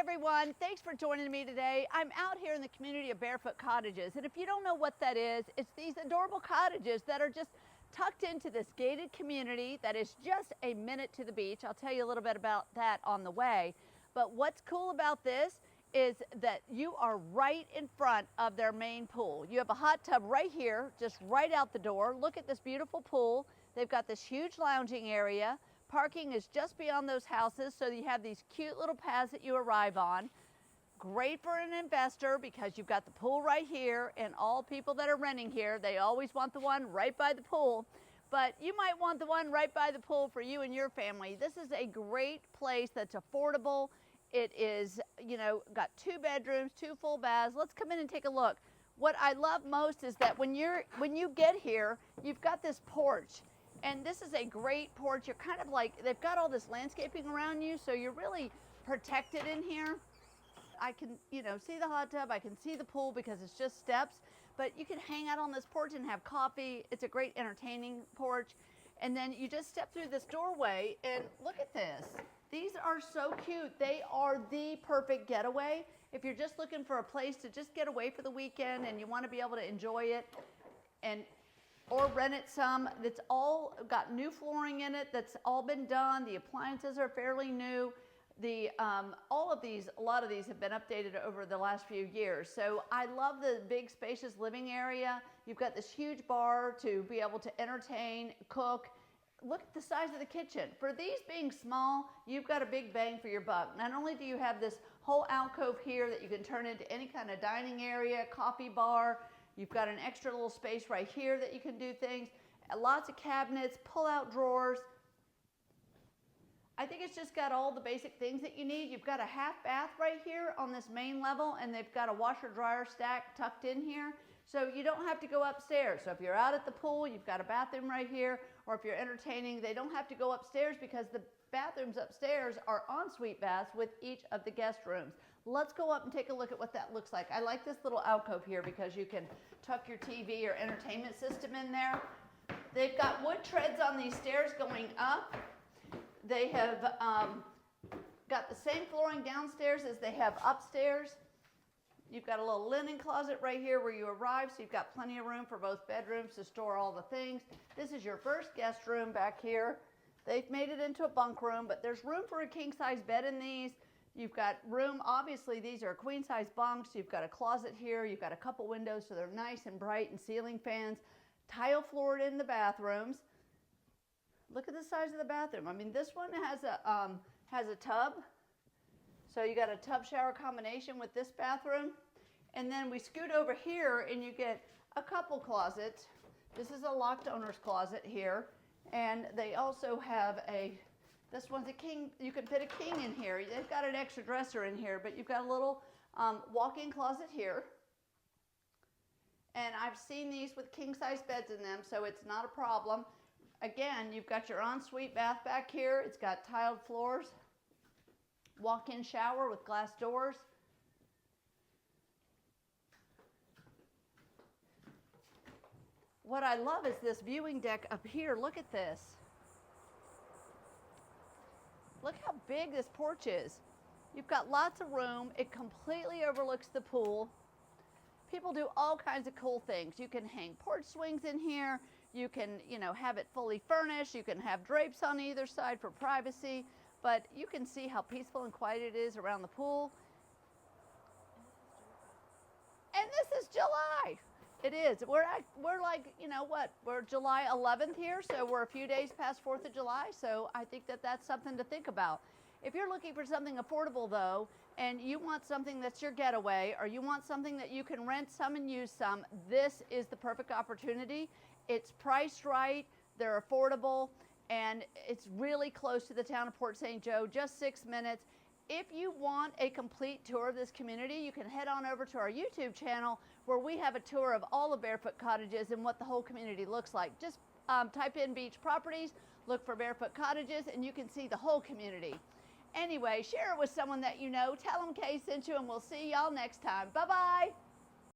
everyone, thanks for joining me today. I'm out here in the community of Barefoot Cottages, and if you don't know what that is, it's these adorable cottages that are just tucked into this gated community that is just a minute to the beach. I'll tell you a little bit about that on the way. But what's cool about this is that you are right in front of their main pool. You have a hot tub right here, just right out the door. Look at this beautiful pool. They've got this huge lounging area. Parking is just beyond those houses, so you have these cute little paths that you arrive on. Great for an investor because you've got the pool right here, and all people that are renting here, they always want the one right by the pool. But you might want the one right by the pool for you and your family. This is a great place that's affordable. It is, got 2 bedrooms, 2 full baths. Let's come in and take a look. What I love most is that when you get here, you've got this porch. And this is a great porch. You're kind of like, they've got all this landscaping around you, so you're really protected in here. I can, see the hot tub. I can see the pool because it's just steps. But you can hang out on this porch and have coffee. It's a great entertaining porch. And then you just step through this doorway and look at this. These are so cute. They are the perfect getaway. If you're just looking for a place to just get away for the weekend and you want to be able to enjoy it or rent it some, that's all got new flooring in it, that's all been done. The appliances are fairly new. A lot of these have been updated over the last few years. So I love the big spacious living area. You've got this huge bar to be able to entertain, cook. Look at the size of the kitchen. For these being small, you've got a big bang for your buck. Not only do you have this whole alcove here that you can turn into any kind of dining area, coffee bar, you've got an extra little space right here that you can do things. Lots of cabinets, pull-out drawers. I think it's just got all the basic things that you need. You've got a half bath right here on this main level, and they've got a washer dryer stack tucked in here. So you don't have to go upstairs. So if you're out at the pool, you've got a bathroom right here, or if you're entertaining, they don't have to go upstairs because the bathrooms upstairs are ensuite baths with each of the guest rooms. Let's go up and take a look at what that looks like. I like this little alcove here because you can tuck your TV or entertainment system in there. They've got wood treads on these stairs going up. They have got the same flooring downstairs as they have upstairs. You've got a little linen closet right here where you arrive, so you've got plenty of room for both bedrooms to store all the things. This is your first guest room back here. They've made it into a bunk room, but there's room for a king-size bed in these. You've got room, obviously these are queen-size bunks. You've got a closet here. You've got a couple windows, so they're nice and bright, and ceiling fans. Tile floored in the bathrooms. Look at the size of the bathroom. I mean, this one has a tub. So you got a tub shower combination with this bathroom. And then we scoot over here and you get a couple closets. This is a locked owner's closet here. And they also have this one's a king, you can fit a king in here. They've got an extra dresser in here, but you've got a little walk-in closet here. And I've seen these with king-size beds in them, so it's not a problem. Again, you've got your ensuite bath back here. It's got tiled floors, walk-in shower with glass doors. What I love is this viewing deck up here. Look at this. Look how big this porch is. You've got lots of room. It completely overlooks the pool. People do all kinds of cool things. You can hang porch swings in here. You can, have it fully furnished. You can have drapes on either side for privacy. But you can see how peaceful and quiet it is around the pool. And this is July. It is. We're like, we're July 11th here, so we're a few days past 4th of July. So I think that that's something to think about. If you're looking for something affordable, though, and you want something that's your getaway, or you want something that you can rent some and use some, this is the perfect opportunity. It's priced right, they're affordable, and it's really close to the town of Port St. Joe, just 6 minutes. If you want a complete tour of this community, you can head on over to our YouTube channel where we have a tour of all the Barefoot Cottages and what the whole community looks like. Just type in beach properties, look for Barefoot Cottages, and you can see the whole community. Anyway, share it with someone that you know. Tell them Kay sent you, and we'll see y'all next time. Bye-bye.